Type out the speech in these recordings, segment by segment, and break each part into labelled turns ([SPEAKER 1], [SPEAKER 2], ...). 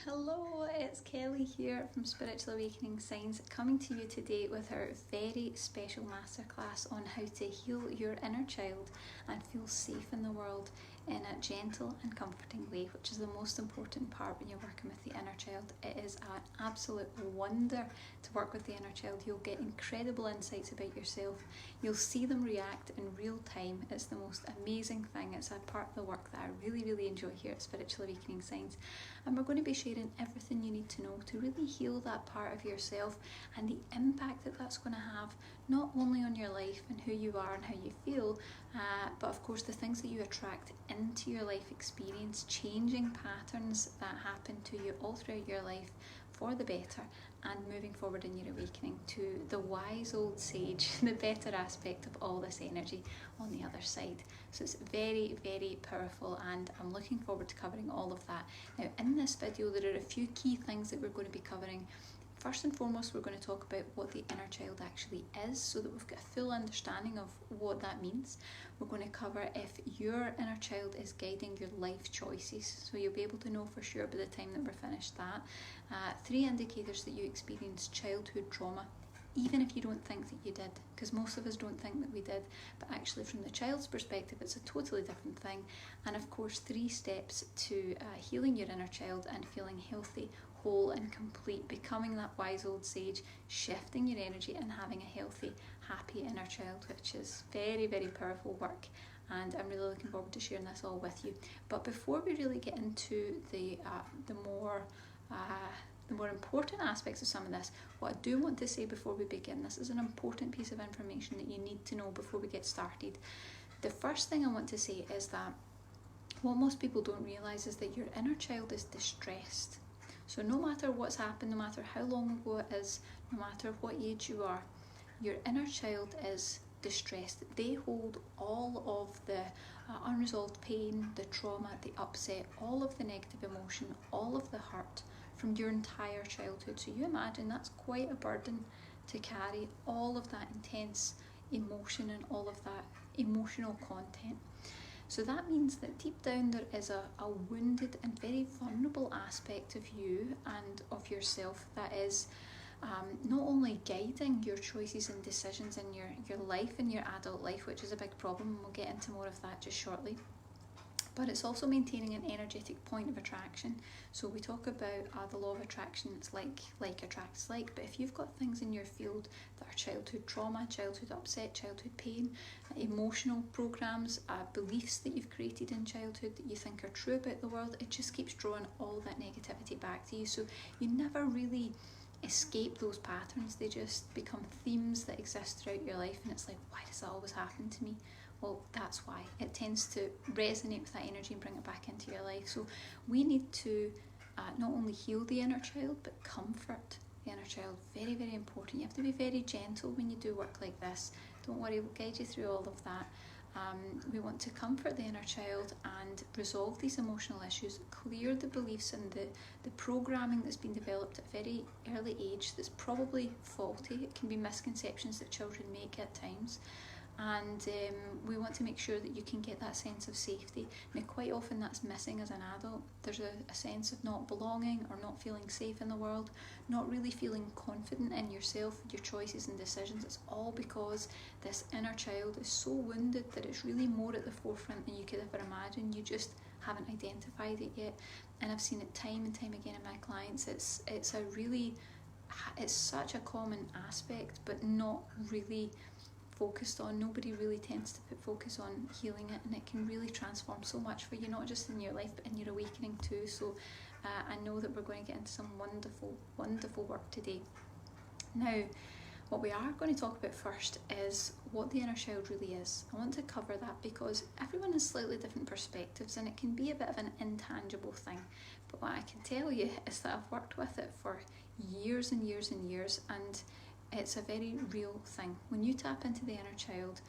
[SPEAKER 1] Hello, it's Kelly here from Spiritual Awakening Signs, coming to you today with our very special masterclass on how to heal your inner child and feel safe in the world in a gentle and comforting way, which is the most important part when you're working with the inner child. It is an absolute wonder to work with the inner child. You'll get incredible insights about yourself. You'll see them react in real time. It's the most amazing thing. It's a part of the work that I really enjoy here at Spiritual Awakening Signs. And we're going to be sharing everything you need to know to really heal that part of yourself and the impact that that's going to have not only on your life and who you are and how you feel, but of course the things that you attract into your life experience, changing patterns that happen to you all throughout your life for the better, and moving forward in your awakening to the wise old sage, the better aspect of all this energy on the other side. So it's very powerful, and I'm looking forward to covering all of that. Now in this video there are a few key things that we're going to be covering. First and foremost, we're going to talk about what the inner child actually is, so that we've got a full understanding of what that means. We're going to cover if your inner child is guiding your life choices, so you'll be able to know for sure by the time that we're finished that. 3 indicators that you experienced childhood trauma, even if you don't think that you did, because most of us don't think that we did, but actually from the child's perspective it's a totally different thing. And of course 3 steps to healing your inner child and feeling healthy, whole and complete, becoming that wise old sage, shifting your energy and having a healthy, happy inner child, which is very powerful work. And I'm really looking forward to sharing this all with you. But before we really get into the more important aspects of some of this, what I do want to say before we begin, this is an important piece of information that you need to know before we get started. The first thing I want to say is that what most people don't realise is that your inner child is distressed. So no matter what's happened, no matter how long ago it is, no matter what age you are, your inner child is distressed. They hold all of the unresolved pain, the trauma, the upset, all of the negative emotion, all of the hurt from your entire childhood. So you imagine that's quite a burden to carry, all of that intense emotion and all of that emotional content. So that means that deep down there is a wounded and very vulnerable aspect of you and of yourself that is not only guiding your choices and decisions in your life and your adult life, which is a big problem, and we'll get into more of that just shortly, but it's also maintaining an energetic point of attraction. So we talk about the law of attraction. It's like attracts like, but if you've got things in your field that are childhood trauma, childhood upset, childhood pain, emotional programs, beliefs that you've created in childhood that you think are true about the world, it just keeps drawing all that negativity back to you. So you never really escape those patterns. They just become themes that exist throughout your life, and it's like, why does that always happen to me? Well, that's why. It tends to resonate with that energy and bring it back into your life. So we need to not only heal the inner child, but comfort the inner child. Very important. You have to be very gentle when you do work like this. Don't worry, we'll guide you through all of that. We want to comfort the inner child and resolve these emotional issues, clear the beliefs and the programming that's been developed at a very early age that's probably faulty. It can be misconceptions that children make at times. And we want to make sure that you can get that sense of safety. Now quite often that's missing as an adult. There's a sense of not belonging or not feeling safe in the world, not really feeling confident in yourself, your choices and decisions. It's all because this inner child is so wounded that it's really more at the forefront than you could ever imagine. You just haven't identified it yet. And I've seen it time and time again in my clients. It's such a common aspect, but not really focused on. Nobody really tends to put focus on healing it, and it can really transform so much for you, not just in your life but in your awakening too. So I know that we're going to get into some wonderful work today. Now what we are going to talk about first is what the inner child really is. I want to cover that because everyone has slightly different perspectives and it can be a bit of an intangible thing, but what I can tell you is that I've worked with it for years and years and it's a very real thing. When you tap into the inner child,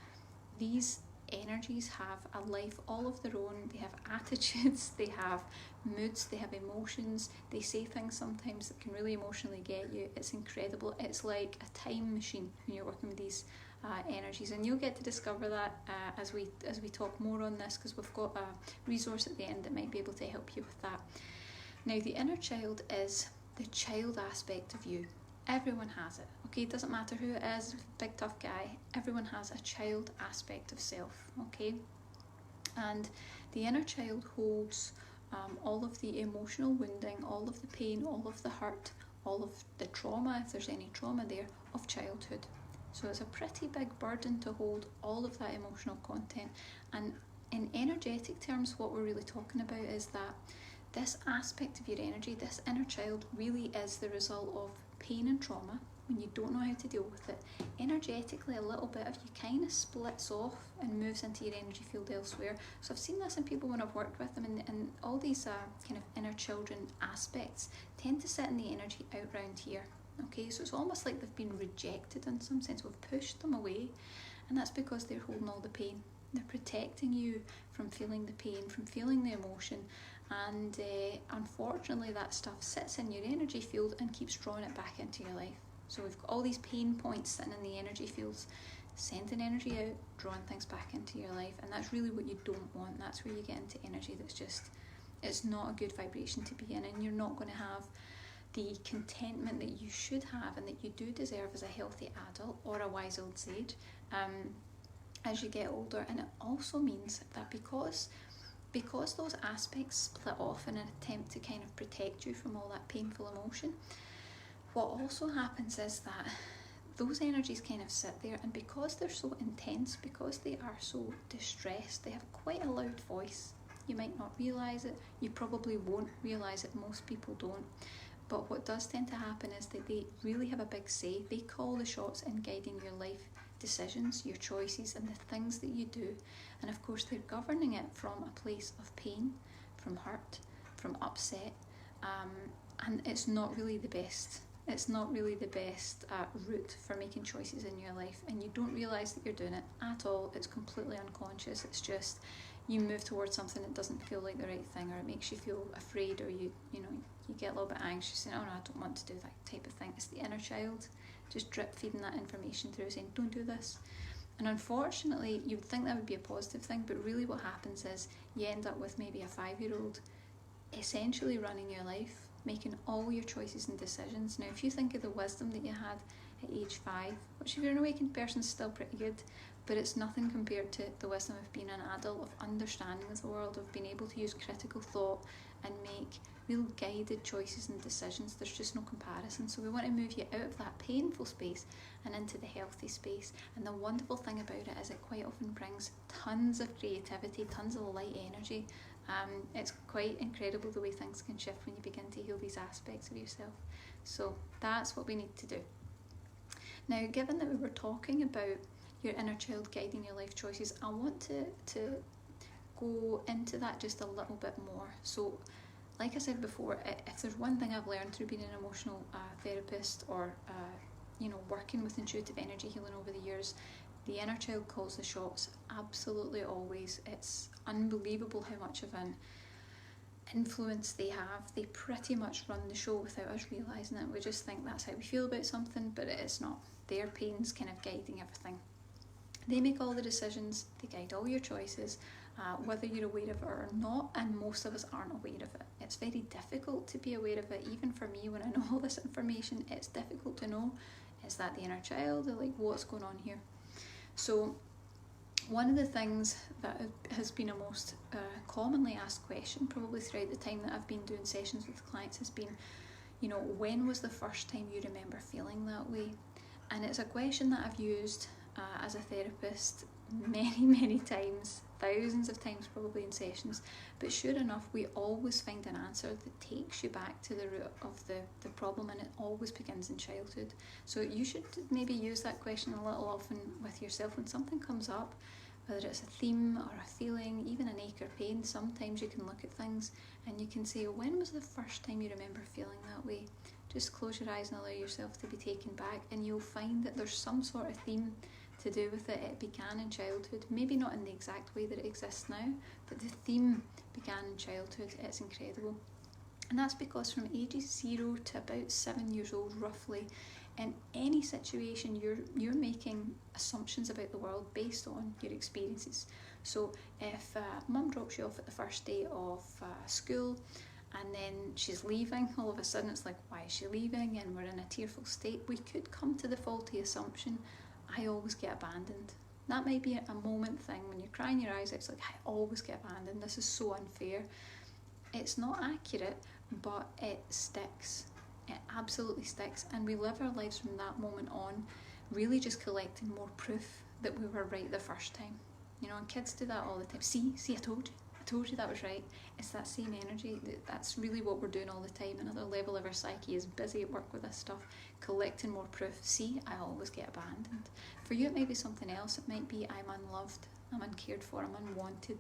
[SPEAKER 1] these energies have a life all of their own. They have attitudes, they have moods, they have emotions. They say things sometimes that can really emotionally get you. It's incredible. It's like a time machine when you're working with these energies, and you'll get to discover that as we talk more on this, because we've got a resource at the end that might be able to help you with that. Now, the inner child is the child aspect of you. Everyone has it, okay? It doesn't matter who it is, big tough guy, everyone has a child aspect of self, okay? And the inner child holds all of the emotional wounding, all of the pain, all of the hurt, all of the trauma, if there's any trauma there, of childhood. So it's a pretty big burden to hold all of that emotional content. And in energetic terms, what we're really talking about is that this aspect of your energy, this inner child, really is the result of pain and trauma. When you don't know how to deal with it, energetically, a little bit of you kind of splits off and moves into your energy field elsewhere. So I've seen this in people when I've worked with them, and all these kind of inner children aspects tend to sit in the energy out round here. Okay, so it's almost like they've been rejected in some sense. We've pushed them away, and that's because they're holding all the pain. They're protecting you from feeling the pain, from feeling the emotion, and unfortunately that stuff sits in your energy field and keeps drawing it back into your life. So we've got all these pain points sitting in the energy fields, sending energy out, drawing things back into your life, and that's really what you don't want. That's where you get into energy that's just, it's not a good vibration to be in, and you're not going to have the contentment that you should have and that you do deserve as a healthy adult or a wise old sage as you get older. And it also means that because those aspects split off in an attempt to kind of protect you from all that painful emotion, what also happens is that those energies kind of sit there, and because they're so intense, because they are so distressed, they have quite a loud voice. You might not realise it, you probably won't realise it, most people don't. But what does tend to happen is that they really have a big say. They call the shots in guiding your life decisions, your choices, and the things that you do. And of course, they're governing it from a place of pain, from hurt, from upset, and it's not really the best. It's not really the best route for making choices in your life, and you don't realise that you're doing it at all. It's completely unconscious. It's just you move towards something that doesn't feel like the right thing, or it makes you feel afraid, or you get a little bit anxious and, oh no, I don't want to do that type of thing. It's the inner child just drip feeding that information through, saying don't do this. And unfortunately, you would think that would be a positive thing, but really what happens is you end up with maybe a 5-year-old essentially running your life, making all your choices and decisions. Now, if you think of the wisdom that you had at age 5, which if you're an awakened person is still pretty good, but it's nothing compared to the wisdom of being an adult, of understanding the world, of being able to use critical thought and make real guided choices and decisions. There's just no comparison. So we want to move you out of that painful space and into the healthy space. And the wonderful thing about it is it quite often brings tons of creativity, tons of light energy. It's quite incredible the way things can shift when you begin to heal these aspects of yourself. So that's what we need to do. Now, given that we were talking about your inner child guiding your life choices, I want to go into that just a little bit more. So, like I said before, if there's one thing I've learned through being an emotional therapist or working with intuitive energy healing over the years, the inner child calls the shots, absolutely always. It's unbelievable how much of an influence they have. They pretty much run the show without us realising it. We just think that's how we feel about something, but it's not. Their pain's kind of guiding everything. They make all the decisions, they guide all your choices, whether you're aware of it or not, and most of us aren't aware of it. It's very difficult to be aware of it. Even for me, when I know all this information, it's difficult to know, is that the inner child, or like what's going on here? So one of the things that has been a most commonly asked question, probably throughout the time that I've been doing sessions with clients, has been, when was the first time you remember feeling that way? And it's a question that I've used as a therapist many times, thousands of times probably in sessions, but sure enough, we always find an answer that takes you back to the root of the problem, and it always begins in childhood. So you should maybe use that question a little often with yourself when something comes up, whether it's a theme or a feeling, even an ache or pain. Sometimes you can look at things and you can say, when was the first time you remember feeling that way? Just close your eyes and allow yourself to be taken back, and you'll find that there's some sort of theme to do with it. It began in childhood, maybe not in the exact way that it exists now, but the theme began in childhood. It's incredible. And that's because from ages 0 to about 7 years old roughly, in any situation you're making assumptions about the world based on your experiences. So if mum drops you off at the first day of school and then she's leaving. All of a sudden it's like, why is she leaving? And we're in a tearful state. We could come to the faulty assumption, I always get abandoned. That might be a moment thing when you're crying your eyes out. It's like, I always get abandoned. This is so unfair. It's not accurate, but it sticks. It absolutely sticks. And we live our lives from that moment on, really just collecting more proof that we were right the first time. You know, and kids do that all the time. See, I told you. I told you that was right. It's that same energy. That's really what we're doing all the time. Another level of our psyche is busy at work with this stuff, collecting more proof. See, I always get abandoned. For you, it might be something else. It might be I'm unloved, I'm uncared for, I'm unwanted.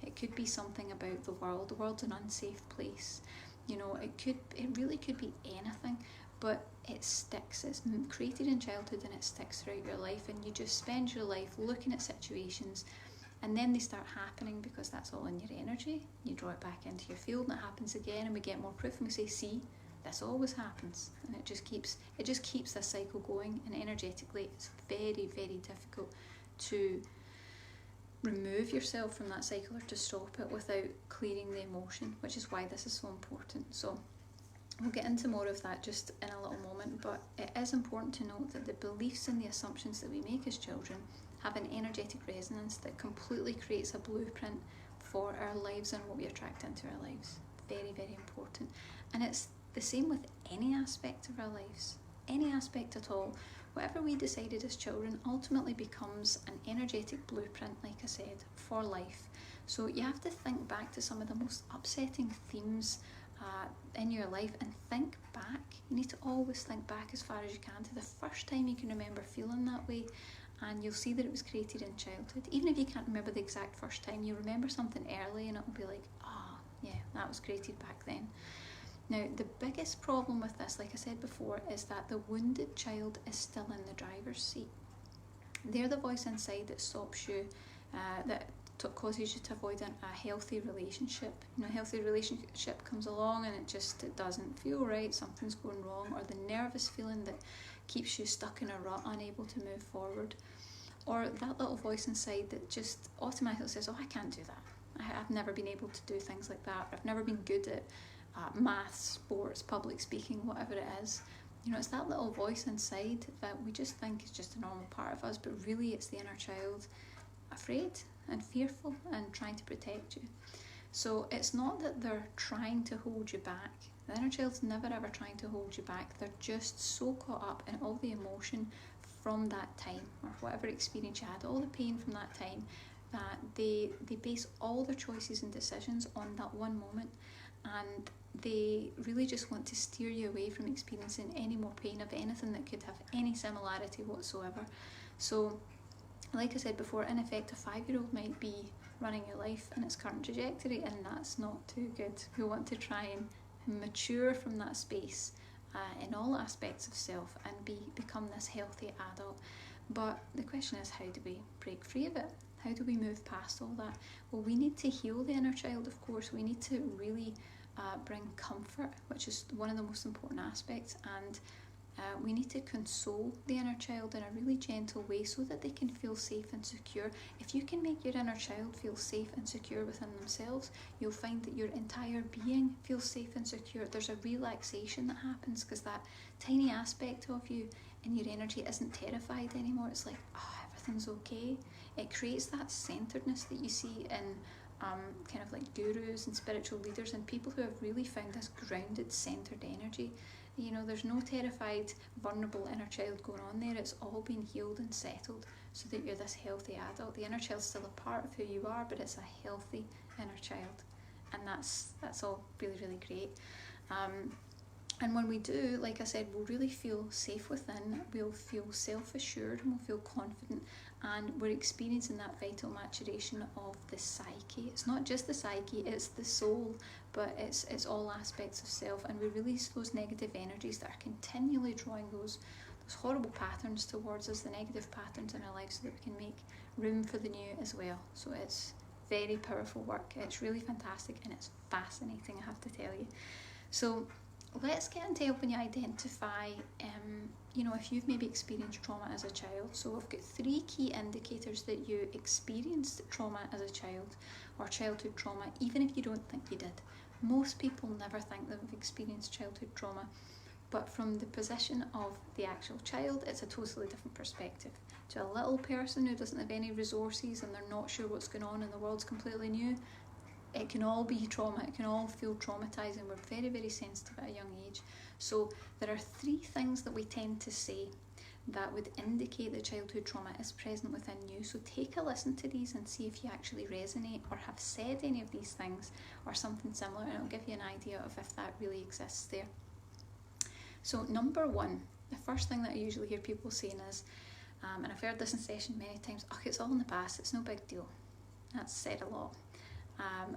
[SPEAKER 1] It could be something about the world. The world's an unsafe place. You know, it really could be anything, but it sticks. It's created in childhood and it sticks throughout your life, and you just spend your life looking at situations, and then they start happening because that's all in your energy. You draw it back into your field and it happens again, and we get more proof and we say, see, this always happens. And it just keeps this cycle going, and energetically it's very, very difficult to remove yourself from that cycle or to stop it without clearing the emotion, which is why this is so important. So we'll get into more of that just in a little moment, but it is important to note that the beliefs and the assumptions that we make as children have an energetic resonance that completely creates a blueprint for our lives and what we attract into our lives. Very, very important. And it's the same with any aspect of our lives, any aspect at all. Whatever we decided as children ultimately becomes an energetic blueprint, like I said, for life. So you have to think back to some of the most upsetting themes in your life and think back. You need to always think back as far as you can to the first time you can remember feeling that way, and you'll see that it was created in childhood. Even if you can't remember the exact first time, you remember something early and it'll be like, yeah, that was created back then. Now, the biggest problem with this, like I said before, is that the wounded child is still in the driver's seat. They're the voice inside that stops you, that causes you to avoid a healthy relationship. You know, a healthy relationship comes along and it doesn't feel right, something's going wrong, or the nervous feeling that keeps you stuck in a rut, unable to move forward. Or that little voice inside that just automatically says, oh, I can't do that. I've never been able to do things like that. I've never been good at maths, sports, public speaking, whatever it is. You know, it's that little voice inside that we just think is just a normal part of us, but really it's the inner child afraid and fearful and trying to protect you. So it's not that they're trying to hold you back. The inner child's never ever trying to hold you back. They're just so caught up in all the emotion from that time, or whatever experience you had, all the pain from that time, that they base all their choices and decisions on that one moment, and they really just want to steer you away from experiencing any more pain of anything that could have any similarity whatsoever. So, like I said before, in effect, a 5-year-old might be running your life in its current trajectory, and that's not too good. We want to try and mature from that space in all aspects of self and become this healthy adult. But the question is, how do we break free of it? How do we move past all that? Well, we need to heal the inner child, of course. We need to really bring comfort, which is one of the most important aspects, and we need to console the inner child in a really gentle way so that they can feel safe and secure. If you can make your inner child feel safe and secure within themselves, you'll find that your entire being feels safe and secure. There's a relaxation that happens because that tiny aspect of you and your energy isn't terrified anymore. It's like, everything's okay. It creates that centeredness that you see in kind of like gurus and spiritual leaders and people who have really found this grounded, centered energy. You know, there's no terrified, vulnerable inner child going on there. It's all been healed and settled so that you're this healthy adult. The inner child's still a part of who you are, but it's a healthy inner child, and that's all really, really great. And when we do, like I said, we'll really feel safe within, we'll feel self-assured, and we'll feel confident, and we're experiencing that vital maturation of the psyche. It's not just the psyche, it's the soul, but it's all aspects of self, and we release those negative energies that are continually drawing those horrible patterns towards us, the negative patterns in our lives, so that we can make room for the new as well. So it's very powerful work. It's really fantastic, and it's fascinating, I have to tell you. So let's get into helping you identify, if you've maybe experienced trauma as a child. So we've got 3 key indicators that you experienced trauma as a child or childhood trauma, even if you don't think you did. Most people never think they've experienced childhood trauma, but from the position of the actual child, it's a totally different perspective. To a little person who doesn't have any resources and they're not sure what's going on and the world's completely new, it can all be trauma, it can all feel traumatising. We're very, very sensitive at a young age. So there are 3 things that we tend to say that would indicate that childhood trauma is present within you. So take a listen to these and see if you actually resonate or have said any of these things or something similar, and it'll give you an idea of if that really exists there. So number 1, the first thing that I usually hear people saying is, and I've heard this in session many times, oh, it's all in the past, it's no big deal. That's said a lot.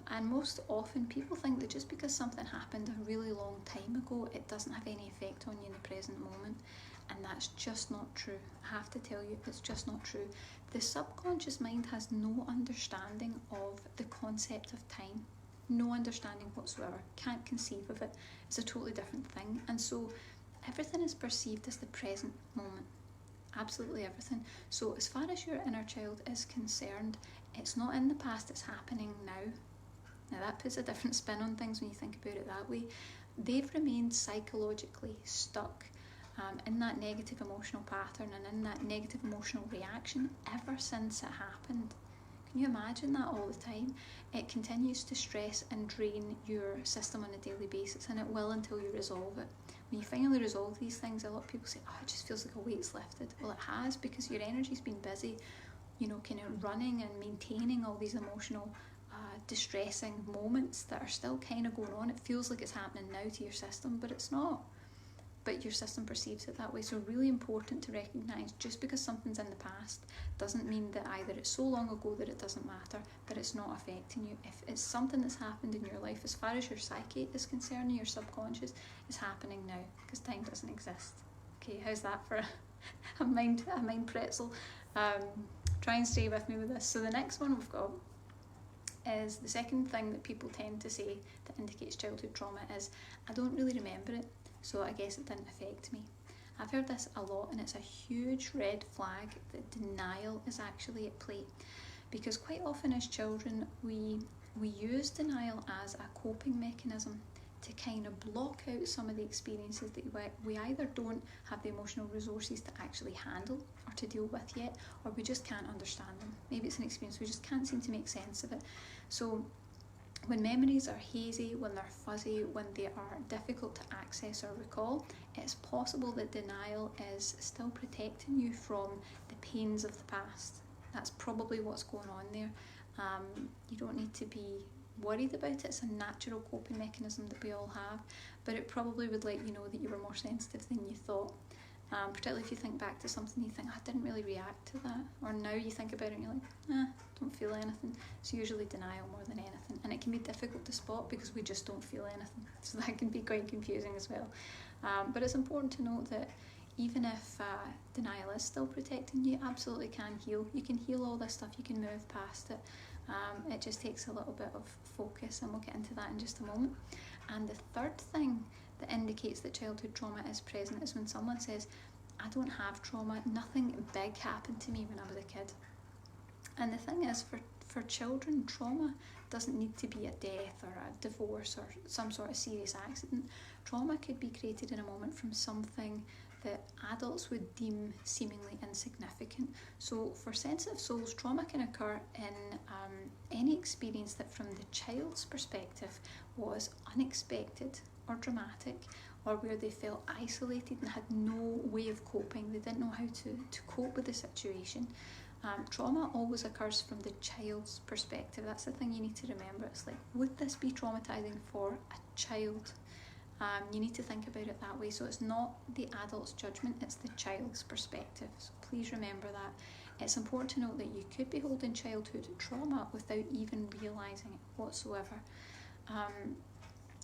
[SPEAKER 1] And most often people think that just because something happened a really long time ago, it doesn't have any effect on you in the present moment. And that's just not true. I have to tell you, it's just not true. The subconscious mind has no understanding of the concept of time. No understanding whatsoever. Can't conceive of it. It's a totally different thing. And so everything is perceived as the present moment. Absolutely everything. So as far as your inner child is concerned, it's not in the past, it's happening now. Now that puts a different spin on things when you think about it that way. They've remained psychologically stuck in that negative emotional pattern and in that negative emotional reaction ever since it happened. Can you imagine that all the time? It continues to stress and drain your system on a daily basis, and it will until you resolve it. When you finally resolve these things, a lot of people say, oh, it just feels like a weight's lifted. Well, it has, because your energy's been busy, kind of running and maintaining all these emotional distressing moments that are still kind of going on. It feels like it's happening now to your system, but it's not. But your system perceives it that way. So really important to recognise, just because something's in the past doesn't mean that either it's so long ago that it doesn't matter, that it's not affecting you. If it's something that's happened in your life, as far as your psyche is concerned, your subconscious, is happening now, because time doesn't exist. Okay, how's that for a mind pretzel? Try and stay with me with this. So the next one we've got is the second thing that people tend to say that indicates childhood trauma is, I don't really remember it, so I guess it didn't affect me. I've heard this a lot, and it's a huge red flag that denial is actually at play, because quite often as children we use denial as a coping mechanism to kind of block out some of the experiences that we either don't have the emotional resources to actually handle or to deal with yet, or we just can't understand them. Maybe it's an experience we just can't seem to make sense of it. So when memories are hazy, when they're fuzzy, when they are difficult to access or recall, it's possible that denial is still protecting you from the pains of the past. That's probably what's going on there. You don't need to be worried about it. It's a natural coping mechanism that we all have, but it probably would let you know that you were more sensitive than you thought. Particularly if you think back to something, you think, I didn't really react to that, or now you think about it and you're like, don't feel anything. It's usually denial more than anything, and it can be difficult to spot because we just don't feel anything, so that can be quite confusing as well. But it's important to note that even if denial is still protecting you, absolutely can heal. You can heal all this stuff, you can move past it. It just takes a little bit of focus, and we'll get into that in just a moment. And the third thing that indicates that childhood trauma is present is when someone says, I don't have trauma, nothing big happened to me when I was a kid. And the thing is, for children, trauma doesn't need to be a death or a divorce or some sort of serious accident. Trauma could be created in a moment from something that adults would deem seemingly insignificant. So for sensitive souls, trauma can occur in any experience that from the child's perspective was unexpected or dramatic, or where they felt isolated and had no way of coping. They didn't know how to cope with the situation. Trauma always occurs from the child's perspective. That's the thing you need to remember. It's like, would this be traumatizing for a child? You need to think about it that way. So it's not the adult's judgment, it's the child's perspective. So please remember that. It's important to note that you could be holding childhood trauma without even realising it whatsoever.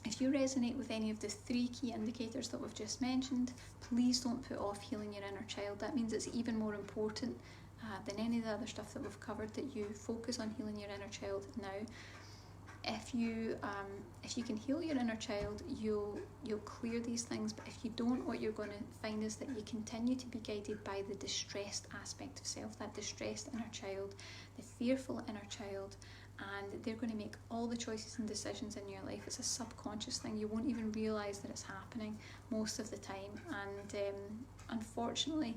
[SPEAKER 1] If you resonate with any of the 3 key indicators that we've just mentioned, please don't put off healing your inner child. That means it's even more important than any of the other stuff that we've covered, that you focus on healing your inner child now. If you can heal your inner child, you'll clear these things. But if you don't, what you're going to find is that you continue to be guided by the distressed aspect of self, that distressed inner child, the fearful inner child, and they're going to make all the choices and decisions in your life. It's a subconscious thing. You won't even realise that it's happening most of the time, and unfortunately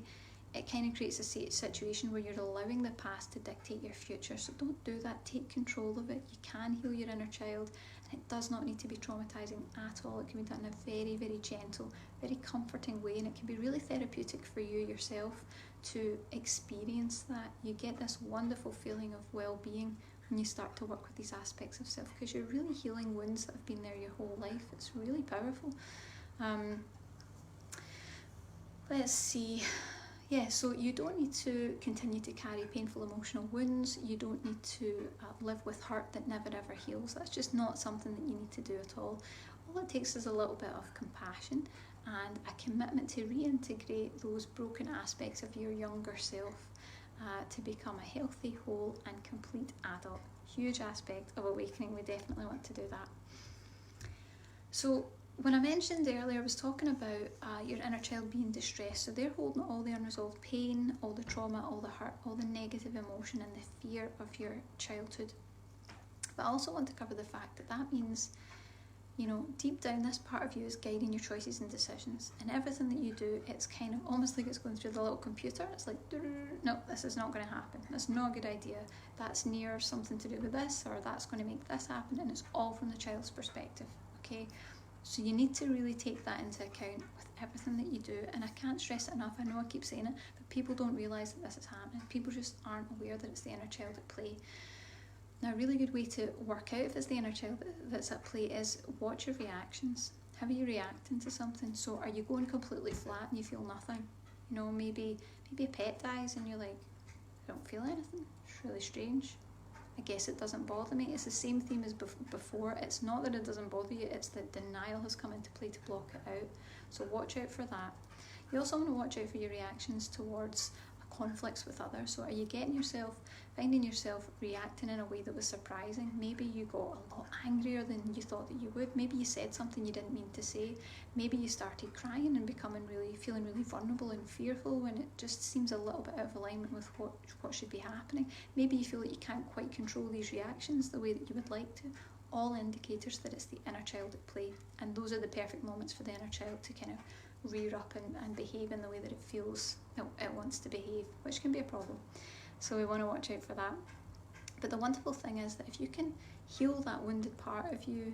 [SPEAKER 1] it kind of creates a situation where you're allowing the past to dictate your future. So don't do that. Take control of it. You can heal your inner child, and it does not need to be traumatizing at all. It can be done in a very, very gentle, very comforting way, and it can be really therapeutic for you yourself to experience that. You get this wonderful feeling of well-being when you start to work with these aspects of self, because you're really healing wounds that have been there your whole life. It's really powerful. Let's see. Yeah, so you don't need to continue to carry painful emotional wounds. You don't need to live with hurt that never ever heals. That's just not something that you need to do at all. All it takes is a little bit of compassion and a commitment to reintegrate those broken aspects of your younger self to become a healthy, whole and complete adult. Huge aspect of awakening. We definitely want to do that. So when I mentioned earlier, I was talking about your inner child being distressed. So they're holding all the unresolved pain, all the trauma, all the hurt, all the negative emotion and the fear of your childhood. But I also want to cover the fact that that means, you know, deep down this part of you is guiding your choices and decisions. And everything that you do, it's kind of almost like it's going through the little computer. It's like, no, this is not going to happen. That's not a good idea. That's near something to do with this, or that's going to make this happen. And it's all from the child's perspective, okay? So you need to really take that into account with everything that you do. And I can't stress it enough. I know I keep saying it, but people don't realise that this is happening. People just aren't aware that it's the inner child at play. Now, a really good way to work out if it's the inner child that's at play is watch your reactions. How are you reacting to something? So are you going completely flat and you feel nothing? You know, maybe a pet dies and you're like, I don't feel anything. It's really strange. I guess it doesn't bother me. It's the same theme as before. It's not that it doesn't bother you, it's that denial has come into play to block it out. So watch out for that. You also want to watch out for your reactions towards conflicts with others. So are you finding yourself reacting in a way that was surprising? Maybe you got a lot angrier than you thought that you would. Maybe you said something you didn't mean to say. Maybe you started crying and feeling really vulnerable and fearful when it just seems a little bit out of alignment with what should be happening. Maybe you feel that you can't quite control these reactions the way that you would like to. All indicators that it's the inner child at play, and those are the perfect moments for the inner child to kind of rear up and behave in the way that it feels it wants to behave, which can be a problem. So we want to watch out for that. But the wonderful thing is that if you can heal that wounded part of you,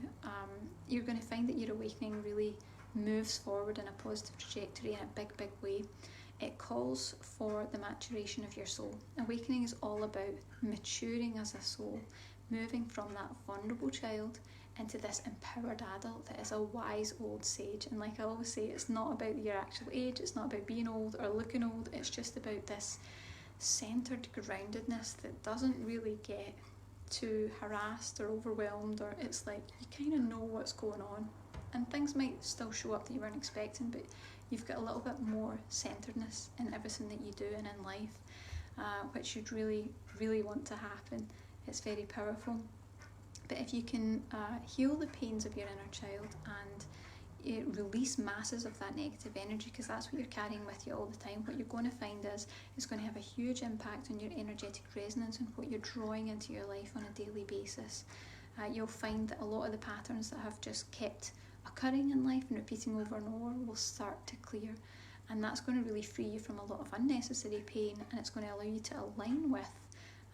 [SPEAKER 1] you're going to find that your awakening really moves forward in a positive trajectory in a big, big way. It calls for the maturation of your soul. Awakening is all about maturing as a soul, moving from that vulnerable child into this empowered adult that is a wise old sage. And like I always say, it's not about your actual age, it's not about being old or looking old, it's just about this centered groundedness that doesn't really get too harassed or overwhelmed, or it's like you kind of know what's going on and things might still show up that you weren't expecting, but you've got a little bit more centeredness in everything that you do and in life, which you'd really, really want to happen. It's very powerful. But if you can heal the pains of your inner child and release masses of that negative energy, because that's what you're carrying with you all the time, what you're going to find is it's going to have a huge impact on your energetic resonance and what you're drawing into your life on a daily basis. You'll find that a lot of the patterns that have just kept occurring in life and repeating over and over will start to clear, and that's going to really free you from a lot of unnecessary pain, and it's going to allow you to align with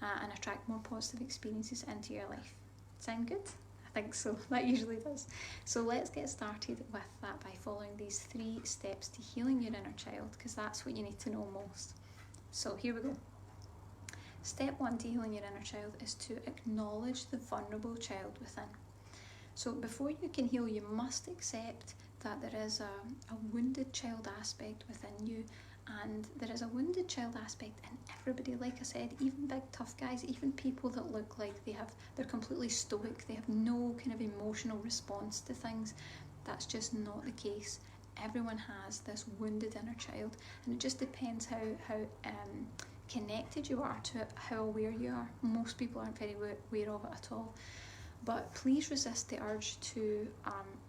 [SPEAKER 1] and attract more positive experiences into your life. Sound good? I think so. That usually does. So let's get started with that by following these 3 steps to healing your inner child, because that's what you need to know most. So here we go. Step 1 to healing your inner child is to acknowledge the vulnerable child within. So before you can heal, you must accept that there is a wounded child aspect within you, and there is a wounded child aspect in everybody. Like I said, even big tough guys, even people that look like they're completely stoic, they have no kind of emotional response to things. That's just not the case. Everyone has this wounded inner child, and it just depends how connected you are to it, how aware you are. Most people aren't very aware of it at all. But please resist the urge to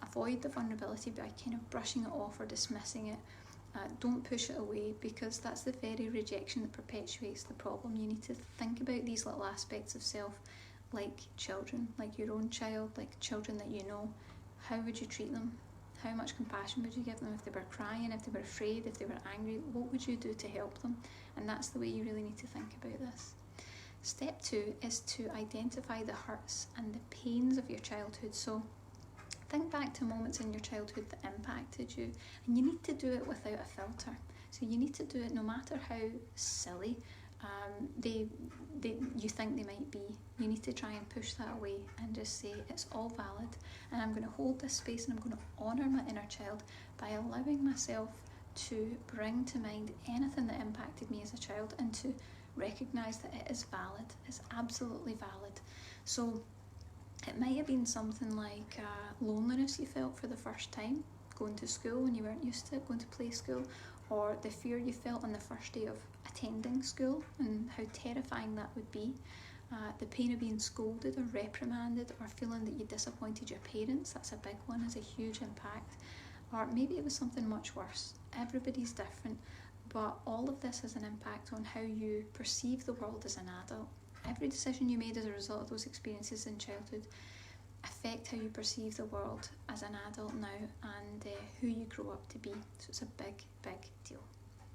[SPEAKER 1] avoid the vulnerability by kind of brushing it off or dismissing it. Don't push it away, because that's the very rejection that perpetuates the problem. You need to think about these little aspects of self like children, like your own child, like children that you know, how would you treat them? How much compassion would you give them if they were crying, if they were afraid, if they were angry? What would you do to help them? And that's the way you really need to think about this. Step 2 is to identify the hurts and the pains of your childhood. So think back to moments in your childhood that impacted you, and you need to do it without a filter. So you need to do it no matter how silly you think they might be. You need to try and push that away and just say it's all valid, and I'm going to hold this space and I'm going to honour my inner child by allowing myself to bring to mind anything that impacted me as a child and to recognise that it is valid. It's absolutely valid. So it might have been something like loneliness you felt for the first time, going to school when you weren't used to it, going to play school, or the fear you felt on the first day of attending school and how terrifying that would be. The pain of being scolded or reprimanded, or feeling that you disappointed your parents, that's a big one, has a huge impact. Or maybe it was something much worse. Everybody's different, but all of this has an impact on how you perceive the world as an adult. Every decision you made as a result of those experiences in childhood affect how you perceive the world as an adult now, and who you grow up to be. So it's a big, big deal.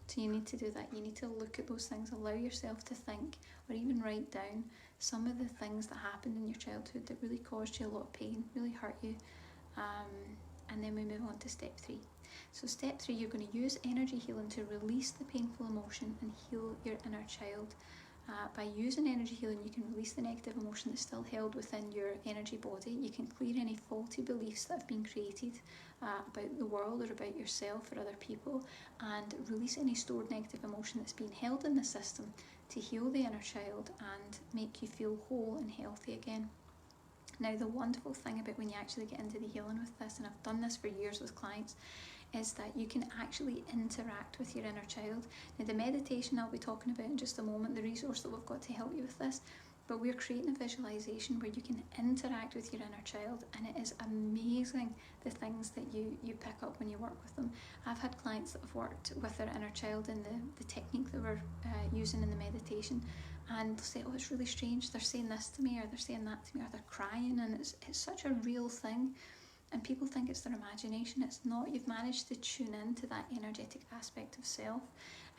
[SPEAKER 1] So you need to do that. You need to look at those things, allow yourself to think, or even write down some of the things that happened in your childhood that really caused you a lot of pain, really hurt you. And then we move on to step 3. So step 3, you're going to use energy healing to release the painful emotion and heal your inner child. By using energy healing, you can release the negative emotion that's still held within your energy body. You can clear any faulty beliefs that have been created about the world or about yourself or other people, and release any stored negative emotion that's been held in the system to heal the inner child and make you feel whole and healthy again. Now, the wonderful thing about when you actually get into the healing with this, and I've done this for years with clients, is that you can actually interact with your inner child. Now, the meditation I'll be talking about in just a moment, the resource that we've got to help you with this, but we're creating a visualization where you can interact with your inner child, and it is amazing the things that you pick up when you work with them. I've had clients that have worked with their inner child in the technique that we're using in the meditation, and they'll say, oh, it's really strange, they're saying this to me, or they're saying that to me, or they're crying, and it's such a real thing. And people think it's their imagination. It's not. You've managed to tune into that energetic aspect of self,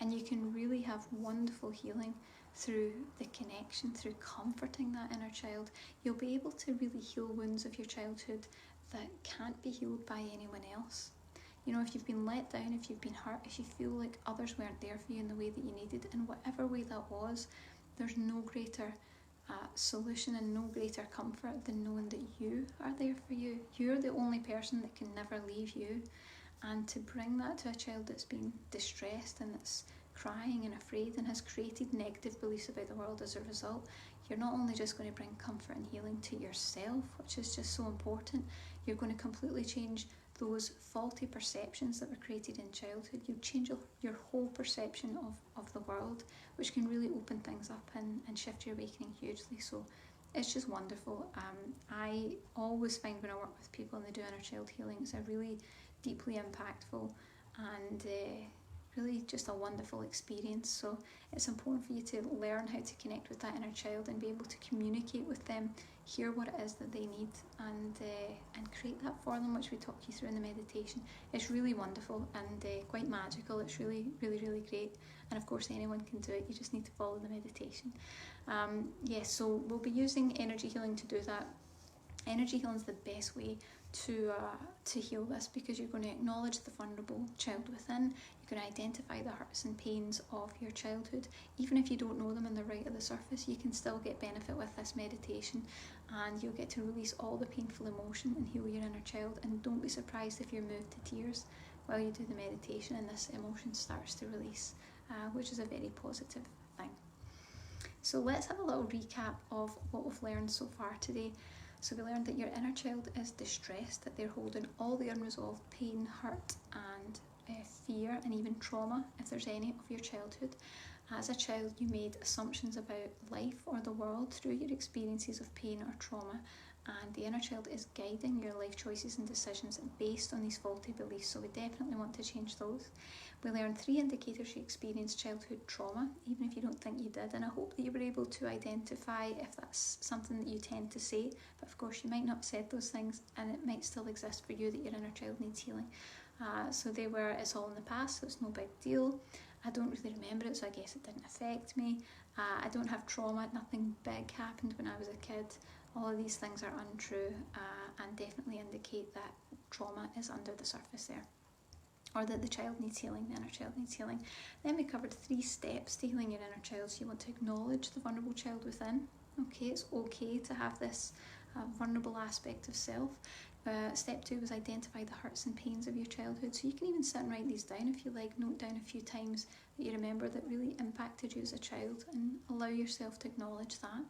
[SPEAKER 1] and you can really have wonderful healing through the connection, through comforting that inner child. You'll be able to really heal wounds of your childhood that can't be healed by anyone else. You know, if you've been let down, if you've been hurt, if you feel like others weren't there for you in the way that you needed, in whatever way that was, there's no greater solution and no greater comfort than knowing that you are there for you. You're the only person that can never leave you. And to bring that to a child that's been distressed and that's crying and afraid and has created negative beliefs about the world as a result, you're not only just going to bring comfort and healing to yourself, which is just so important, you're going to completely change those faulty perceptions that were created in childhood. You change your whole perception of the world, which can really open things up and shift your awakening hugely. So it's just wonderful. I always find when I work with people and they do inner child healing, it's a really deeply impactful and really just a wonderful experience. So it's important for you to learn how to connect with that inner child and be able to communicate with them, hear what it is that they need, and create that for them, which we talk you through in the meditation. It's really wonderful and quite magical. It's really, really, really great. And of course, anyone can do it. You just need to follow the meditation. So we'll be using energy healing to do that. Energy healing is the best way to heal this, because you're going to acknowledge the vulnerable child within. You're going to identify the hurts and pains of your childhood. Even if you don't know them and they're right at the surface, you can still get benefit with this meditation, and you'll get to release all the painful emotion and heal your inner child. And don't be surprised if you're moved to tears while you do the meditation and this emotion starts to release, which is a very positive thing. So let's have a little recap of what we've learned so far today. So we learned that your inner child is distressed, that they're holding all the unresolved pain, hurt and fear and even trauma, if there's any, of your childhood. As a child, you made assumptions about life or the world through your experiences of pain or trauma, and the inner child is guiding your life choices and decisions based on these faulty beliefs, so we definitely want to change those. We learn 3 indicators you experienced childhood trauma, even if you don't think you did, and I hope that you were able to identify if that's something that you tend to say, but of course you might not have said those things, and it might still exist for you that your inner child needs healing. So they were, it's all in the past, so it's no big deal. I don't really remember it, so I guess it didn't affect me. I don't have trauma, nothing big happened when I was a kid. All of these things are untrue and definitely indicate that trauma is under the surface there, or that the child needs healing, the inner child needs healing. Then we covered 3 steps to healing your inner child. So you want to acknowledge the vulnerable child within. Okay, it's okay to have this vulnerable aspect of self. Step 2 was identify the hurts and pains of your childhood. So you can even sit and write these down if you like, note down a few times that you remember that really impacted you as a child, and allow yourself to acknowledge that.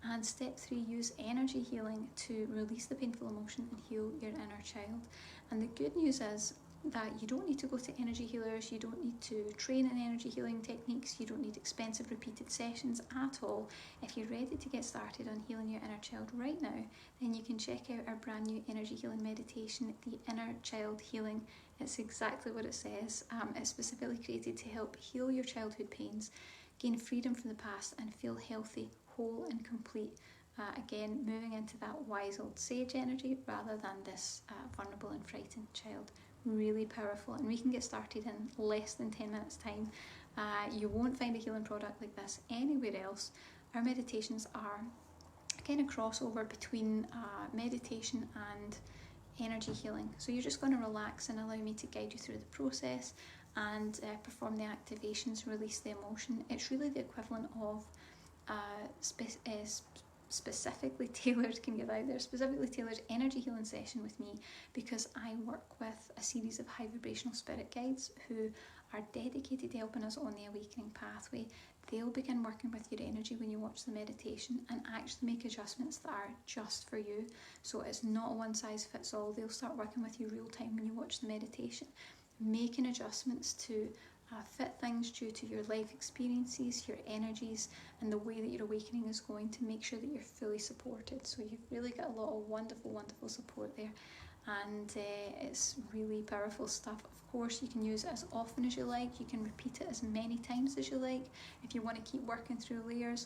[SPEAKER 1] And step 3, use energy healing to release the painful emotion and heal your inner child. And the good news is that you don't need to go to energy healers, you don't need to train in energy healing techniques, you don't need expensive repeated sessions at all. If you're ready to get started on healing your inner child right now, then you can check out our brand new energy healing meditation, the Inner Child Healing. It's exactly what it says. It's specifically created to help heal your childhood pains, gain freedom from the past, and feel healthy, whole and complete. Again, moving into that wise old sage energy rather than this vulnerable and frightened child. Really powerful, and we can get started in less than 10 minutes time. You won't find a healing product like this anywhere else. Our meditations are a kind of crossover between meditation and energy healing. So you're just going to relax and allow me to guide you through the process and perform the activations, release the emotion. It's really the equivalent of specifically tailored, can get out there, specifically tailored energy healing session with me, because I work with a series of high vibrational spirit guides who are dedicated to helping us on the awakening pathway. They'll begin working with your energy when you watch the meditation and actually make adjustments that are just for you. So it's not a one size fits all. They'll start working with you real time when you watch the meditation, making adjustments to fit things due to your life experiences, your energies, and the way that your awakening is going, to make sure that you're fully supported. So you've really got a lot of wonderful, wonderful support there, and it's really powerful stuff. Of course, you can use it as often as you like. You can repeat it as many times as you like. If you want to keep working through layers,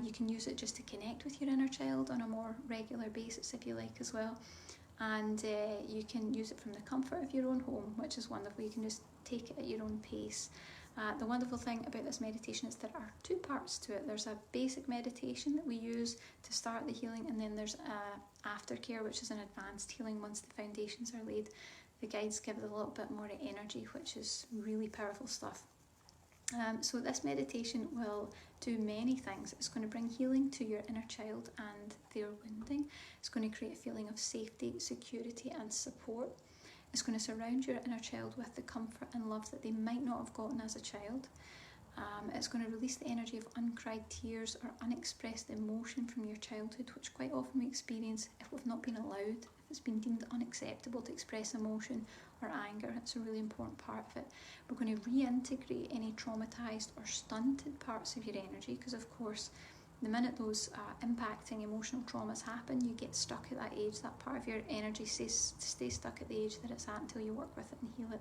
[SPEAKER 1] you can use it just to connect with your inner child on a more regular basis if you like as well. And you can use it from the comfort of your own home, which is wonderful. You can just take it at your own pace. The wonderful thing about this meditation is there are 2 parts to it. There's a basic meditation that we use to start the healing, and then there's aftercare, which is an advanced healing once the foundations are laid. The guides give it a little bit more energy, which is really powerful stuff. So this meditation will do many things. It's going to bring healing to your inner child and their wounding. It's going to create a feeling of safety, security and support. It's going to surround your inner child with the comfort and love that they might not have gotten as a child. It's going to release the energy of uncried tears or unexpressed emotion from your childhood, which quite often we experience if we've not been allowed, if it's been deemed unacceptable to express emotion or anger. It's a really important part of it. We're going to reintegrate any traumatized or stunted parts of your energy, because of course the minute those impacting emotional traumas happen, you get stuck at that age. That part of your energy stays stuck at the age that it's at until you work with it and heal it.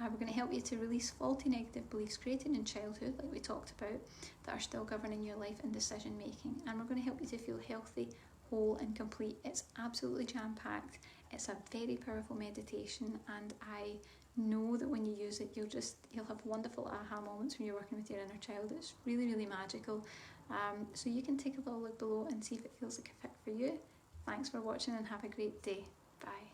[SPEAKER 1] We're going to help you to release faulty negative beliefs created in childhood, like we talked about, that are still governing your life and decision making. And we're going to help you to feel healthy, whole and complete. It's absolutely jam-packed. It's a very powerful meditation, and I know that when you use it, you'll have wonderful aha moments when you're working with your inner child. It's really, really magical. So you can take a little look below and see if it feels like a fit for you. Thanks for watching and have a great day. Bye.